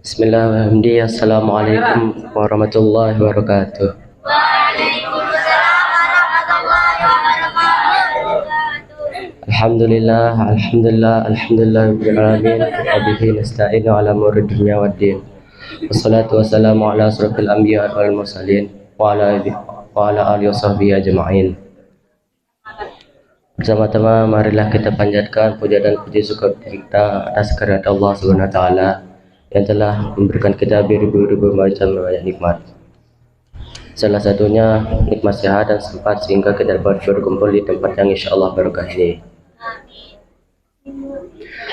Bismillahirrahmanirrahim. Assalamualaikum warahmatullahi wabarakatuh. Alhamdulillah, alhamdulillah rabbil alamin. Wa bihi nasta'inu ala umuri dunya waddin. Wassalatu wassalamu ala asrofil anbiya wal mursalin wa ala alihi wasahbihi ajma'in. Bersama-sama marilah kita panjatkan puja dan puji syukur kita atas kehadirat Allah Subhanahu wa taala yang telah memberikan kita beribu-ribu macam banyak nikmat. Salah satunya nikmat sehat dan sempat sehingga kita dapat berkumpul di tempat yang insyaallah berkah ini.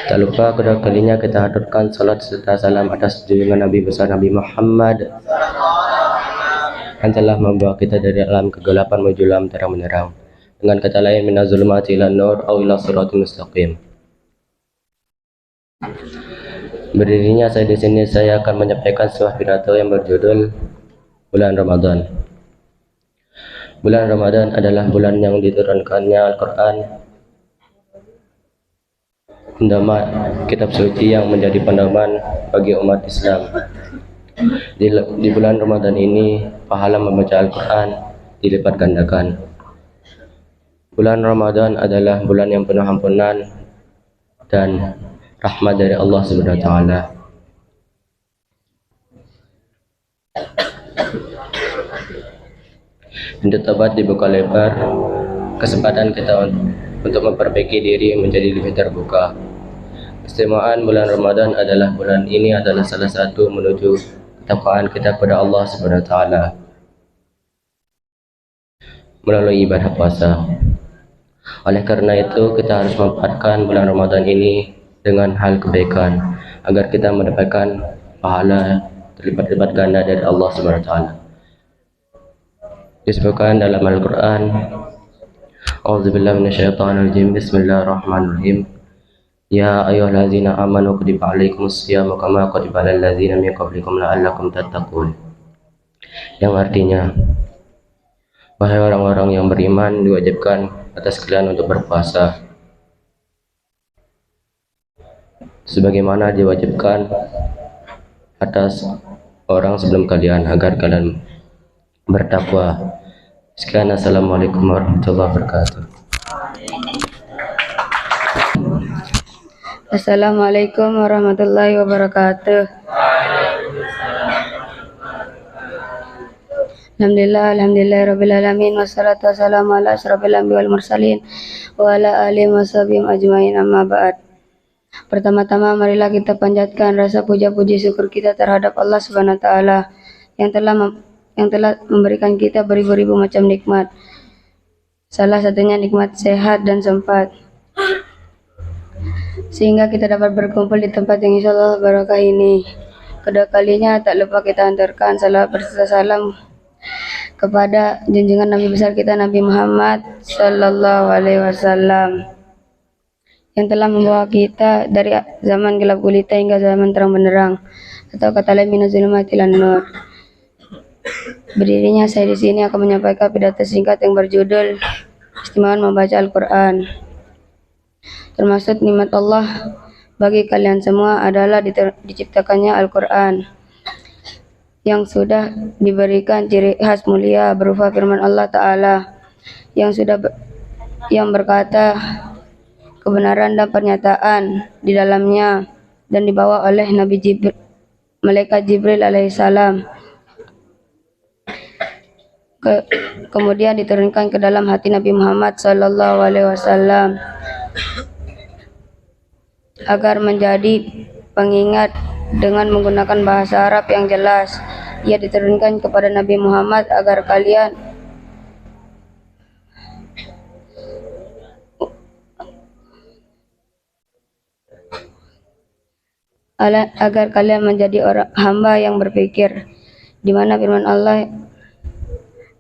Tak lupa kedua kalinya kita haturkan salat serta salam atas junjungan Nabi besar Nabi Muhammad yang telah membawa kita dari alam kegelapan menuju alam terang menerang. Dengan kata lain, minaz zulumati ilan nur aw ila siratal mustaqim. Berdirinya saya di sini, saya akan menyampaikan sebuah pidato yang berjudul Bulan Ramadan. Bulan Ramadan adalah bulan yang diturunkannya Al-Quran, kitab suci yang menjadi pedoman bagi umat Islam. Di bulan Ramadan ini, pahala membaca Al-Quran dilipat gandakan. Bulan Ramadan adalah bulan yang penuh ampunan dan rahmat dari Allah Subhanahu wa taala. Pintu tobat dibuka lebar, kesempatan kita untuk memperbaiki diri menjadi lebih terbuka. Keistimewaan bulan Ramadan adalah bulan ini adalah salah satu menuju ketakwaan kita kepada Allah Subhanahu wa taala melalui ibadah puasa. Oleh karena itu, kita harus memanfaatkan bulan Ramadan ini dengan hal kebaikan agar kita mendapatkan pahala terlipat-lipat ganda dari Allah Subhanahu wa taala. Disebutkan dalam Al-Qur'an, A'udzubillahi minasyaitonirrajim. Bismillahirrahmanirrahim. Ya ayyuhallazina amanu kutiba alaikumusyamu kama kutiba alal ladzina min qablikum la'allakum tattaqun. Yang artinya, wahai orang-orang yang beriman, diwajibkan atas kalian untuk berpuasa sebagaimana diwajibkan atas orang sebelum kalian agar kalian bertakwa. Sekian, assalamualaikum warahmatullahi wabarakatuh. Assalamualaikum warahmatullahi wabarakatuh. Alhamdulillah rabbil alamin, wassalatu wassalamu ala asrofil anbiya wal mursalin wa ala alihi washabbihi ajmain, amma ba'd. Pertama-tama marilah kita panjatkan rasa puja-puji syukur kita terhadap Allah Subhanahu wa taala yang telah memberikan kita beribu-ribu macam nikmat. Salah satunya nikmat sehat dan sempat, sehingga kita dapat berkumpul di tempat yang insyaallah barakah ini. Kedua kalinya tak lupa kita antarkan salam berserta salam kepada junjungan Nabi besar kita Nabi Muhammad sallallahu alaihi wasallam yang telah membawa kita dari zaman gelap gulita hingga zaman terang benderang, atau kata lain minaz zulumati ilan nur. Berdirinya saya di sini akan menyampaikan pidato singkat yang berjudul Keistimewaan membaca Al-Quran. Termasuk nikmat Allah bagi kalian semua adalah diciptakannya Al-Quran yang sudah diberikan ciri khas mulia berupa firman Allah Ta'ala yang berkata kebenaran dan pernyataan di dalamnya dan dibawa oleh Malaikat Jibril alaihissalam. Kemudian diturunkan ke dalam hati Nabi Muhammad sallallahu alaihi wasallam agar menjadi pengingat dengan menggunakan bahasa Arab yang jelas. Ia diturunkan kepada Nabi Muhammad agar kalian menjadi orang hamba yang berpikir, di mana firman Allah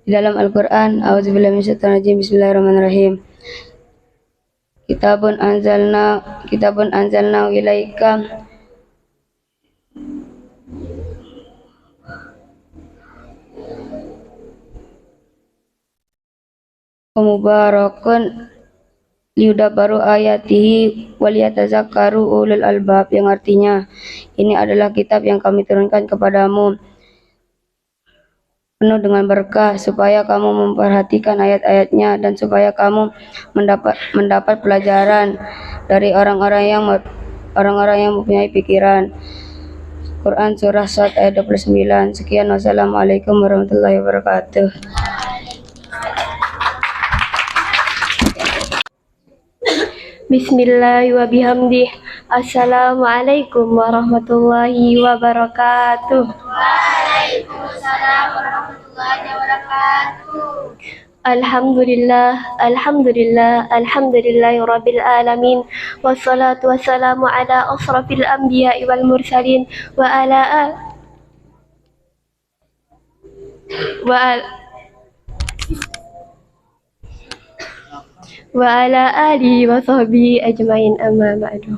di dalam Al-Quran, A'udzubillahi minasyaitonirrajim, Bismillahirrahmanirrahim. Kitabun anzalna ilaika mubarakun liyudabbaru ayatihi waliyatazakkaru ulul albab, yang artinya ini adalah kitab yang kami turunkan kepadamu penuh dengan berkah supaya kamu memperhatikan ayat-ayatnya dan supaya kamu mendapat pelajaran dari orang-orang yang mempunyai pikiran. Quran Surah Sad ayat 29. Sekian, wassalamualaikum warahmatullahi wabarakatuh. Bismillahirrahmanirrahim. Assalamualaikum warahmatullahi wabarakatuh. Waalaikumsalam warahmatullahi wabarakatuh. Alhamdulillahirabbil alamin. Wassalatu wassalamu ala asrafil anbiya'i wal mursalin wa ala alihi wa sahbihi ajmain, amma ba'du.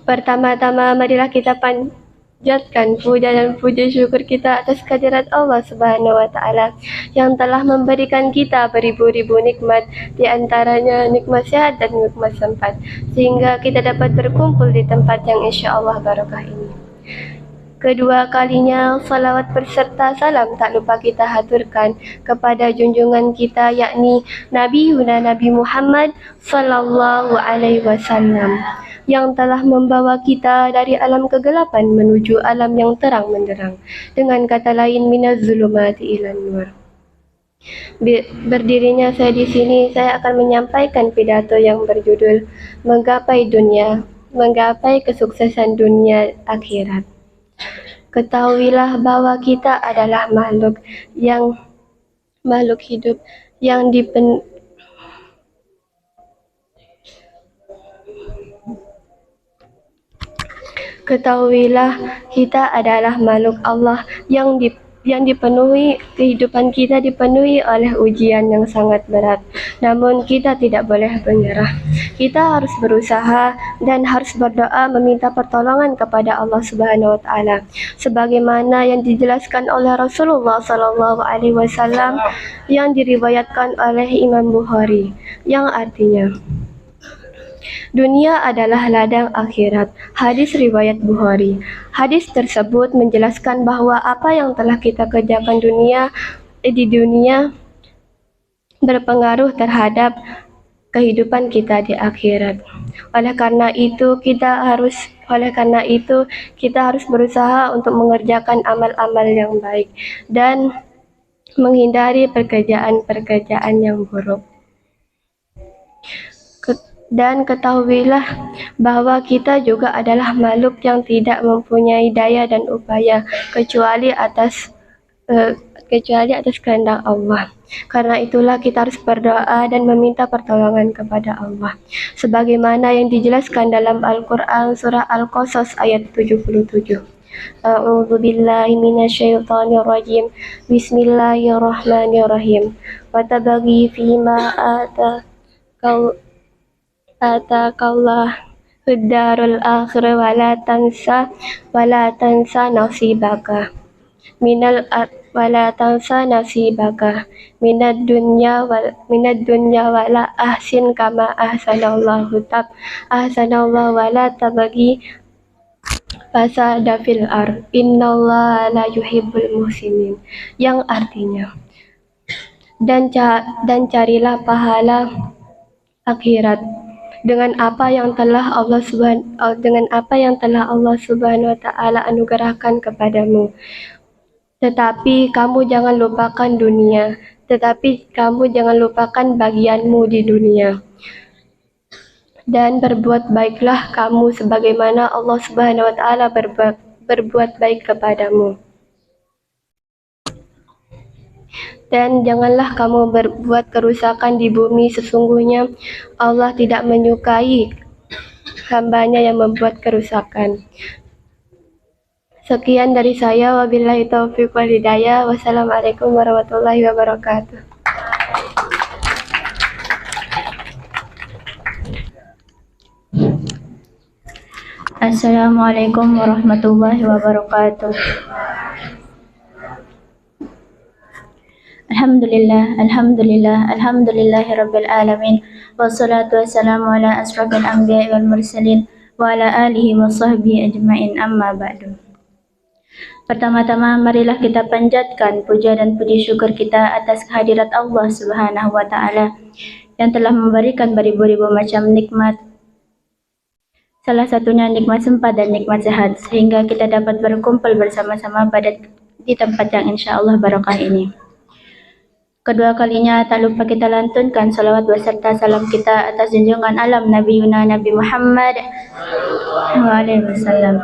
Pertama-tama marilah kita panjatkan puja dan puji syukur kita atas kehadirat Allah Subhanahu wa taala yang telah memberikan kita beribu-ribu nikmat, di antaranya nikmat sehat dan nikmat sempat, sehingga kita dapat berkumpul di tempat yang insyaallah barokah ini. Kedua kalinya salawat berserta salam tak lupa kita haturkan kepada junjungan kita, yakni Nabi Muhammad sallallahu alaihi wasallam, yang telah membawa kita dari alam kegelapan menuju alam yang terang menderang, dengan kata lain minaz zulumati ilan nur. Berdirinya saya di sini, saya akan menyampaikan pidato yang berjudul Menggapai kesuksesan dunia akhirat. Ketahuilah bahwa kita adalah makhluk hidup yang Ketahuilah kita adalah makhluk Allah yang dipenuhi, kehidupan kita dipenuhi oleh ujian yang sangat berat. Namun kita tidak boleh menyerah. Kita harus berusaha dan harus berdoa meminta pertolongan kepada Allah Subhanahu wa taala, sebagaimana yang dijelaskan oleh Rasulullah sallallahu alaihi wasallam yang diriwayatkan oleh Imam Bukhari, yang artinya dunia adalah ladang akhirat. Hadis riwayat Bukhari. Hadis tersebut menjelaskan bahwa apa yang telah kita kerjakan di dunia berpengaruh terhadap kehidupan kita di akhirat. Oleh karena itu kita harus berusaha untuk mengerjakan amal-amal yang baik dan menghindari pekerjaan-pekerjaan yang buruk. Dan ketahuilah bahwa kita juga adalah makhluk yang tidak mempunyai daya dan upaya kecuali atas kehendak Allah. Karena itulah kita harus berdoa dan meminta pertolongan kepada Allah, sebagaimana yang dijelaskan dalam Al-Quran surah Al-Qasas ayat 77. A'udzu billahi minasyaitonir rajim. Bismillahirrahmanirrahim. Wa tabaghi fima atakallah darul akhirah wala tansa nasibaka minad dunya wala ahsin kama ahsanallahu wala tabagi fasada fil ard innallaha la yuhibbul muhsinin, yang artinya dan carilah pahala akhirat dengan apa yang telah Allah Subhanahu wa taala anugerahkan kepadamu. Tetapi kamu jangan lupakan bagianmu di dunia. Dan berbuat baiklah kamu sebagaimana Allah Subhanahu wa taala berbuat baik kepadamu. Dan janganlah kamu berbuat kerusakan di bumi, sesungguhnya Allah tidak menyukai hambanya yang membuat kerusakan. Sekian dari saya, wabillahi taufiq wal hidayah. Wassalamualaikum warahmatullahi wabarakatuh. Assalamualaikum warahmatullahi wabarakatuh. Alhamdulillahirabbil alamin. Wassalatu wassalamu ala asrofil anbiya'i wal mursalin wa ala alihi wa sahbihi ajma'in, amma ba'du. Pertama-tama marilah kita panjatkan puja dan puji syukur kita atas kehadirat Allah Subhanahu wa taala yang telah memberikan beribu-ribu macam nikmat. Salah satunya nikmat sempat dan nikmat sehat, sehingga kita dapat berkumpul bersama-sama di tempat yang insya Allah barokah ini. Kedua kalinya tak lupa kita lantunkan salawat beserta salam kita atas junjungan alam Nabi Muhammad SAW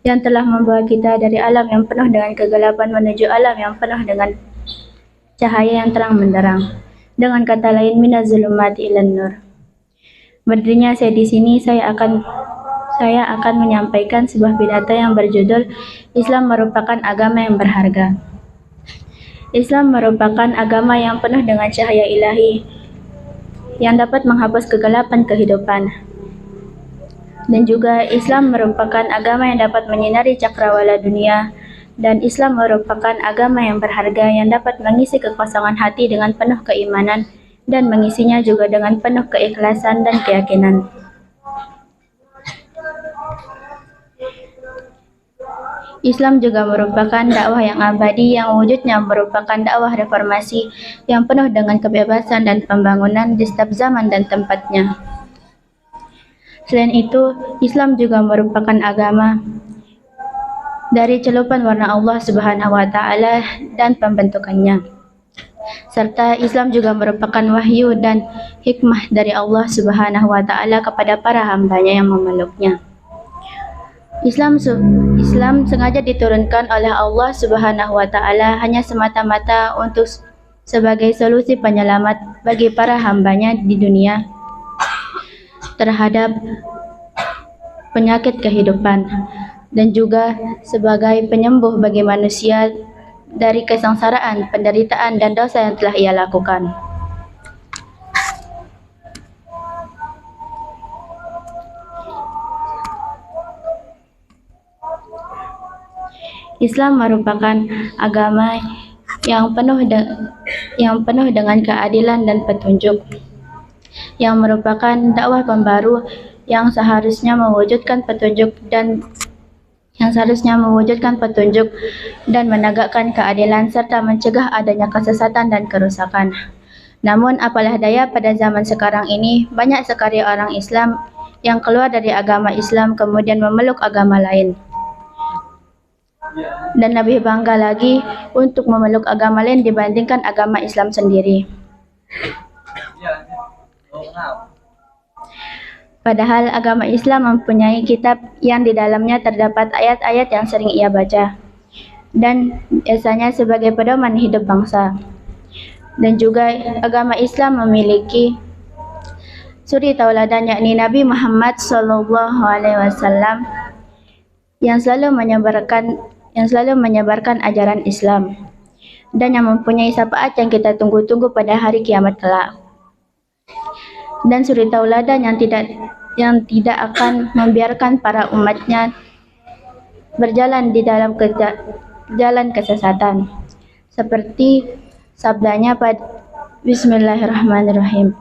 yang telah membawa kita dari alam yang penuh dengan kegelapan menuju alam yang penuh dengan cahaya yang terang benderang. Dengan kata lain, minaz zulumati ilan nur. Berdirinya saya di sini, saya akan menyampaikan sebuah pidato yang berjudul Islam merupakan agama yang berharga. Islam merupakan agama yang penuh dengan cahaya ilahi yang dapat menghapus kegelapan kehidupan. Dan juga Islam merupakan agama yang dapat menyinari cakrawala dunia, dan Islam merupakan agama yang berharga yang dapat mengisi kekosongan hati dengan penuh keimanan dan mengisinya juga dengan penuh keikhlasan dan keyakinan. Islam juga merupakan dakwah yang abadi yang wujudnya merupakan dakwah reformasi yang penuh dengan kebebasan dan pembangunan di setiap zaman dan tempatnya. Selain itu, Islam juga merupakan agama dari celupan warna Allah Subhanahu wa taala dan pembentukannya. Serta Islam juga merupakan wahyu dan hikmah dari Allah Subhanahu wa taala kepada para hambanya yang memeluknya. Islam sengaja diturunkan oleh Allah Subhanahu wa taala hanya semata-mata untuk sebagai solusi penyelamat bagi para hambanya di dunia terhadap penyakit kehidupan, dan juga sebagai penyembuh bagi manusia dari kesengsaraan, penderitaan, dan dosa yang telah ia lakukan. Islam merupakan agama yang penuh dengan keadilan dan petunjuk, yang merupakan dakwah pembaru yang seharusnya mewujudkan petunjuk dan menegakkan keadilan serta mencegah adanya kesesatan dan kerusakan. Namun apalah daya, pada zaman sekarang ini banyak sekali orang Islam yang keluar dari agama Islam kemudian memeluk agama lain. Dan lebih bangga lagi untuk memeluk agama lain dibandingkan agama Islam sendiri. Padahal agama Islam mempunyai kitab yang di dalamnya terdapat ayat-ayat yang sering ia baca dan biasanya sebagai pedoman hidup bangsa. Dan juga agama Islam memiliki suri tauladan, yakni Nabi Muhammad SAW yang selalu menyebarkan ajaran Islam dan yang mempunyai syafaat yang kita tunggu-tunggu pada hari kiamat kelak. Dan suri tauladan yang tidak akan membiarkan para umatnya berjalan di dalam jalan kesesatan. Seperti sabdanya pada Bismillahirrahmanirrahim.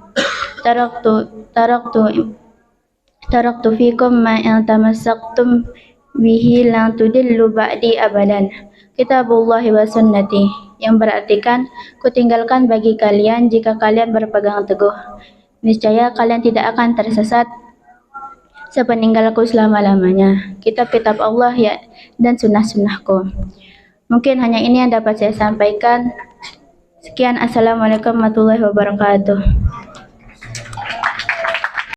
Taraktu fikum ma in tamassaktum bihi lan tudillu ba'di abadan. Kitabullahi wa sunnati, yang berartikan kutinggalkan bagi kalian jika kalian berpegang teguh. Niscaya kalian tidak akan tersesat sepeninggalku selama-lamanya. Kitab-kitab Allah dan sunnah-sunnahku. Mungkin hanya ini yang dapat saya sampaikan. Sekian, assalamualaikum warahmatullahi wabarakatuh.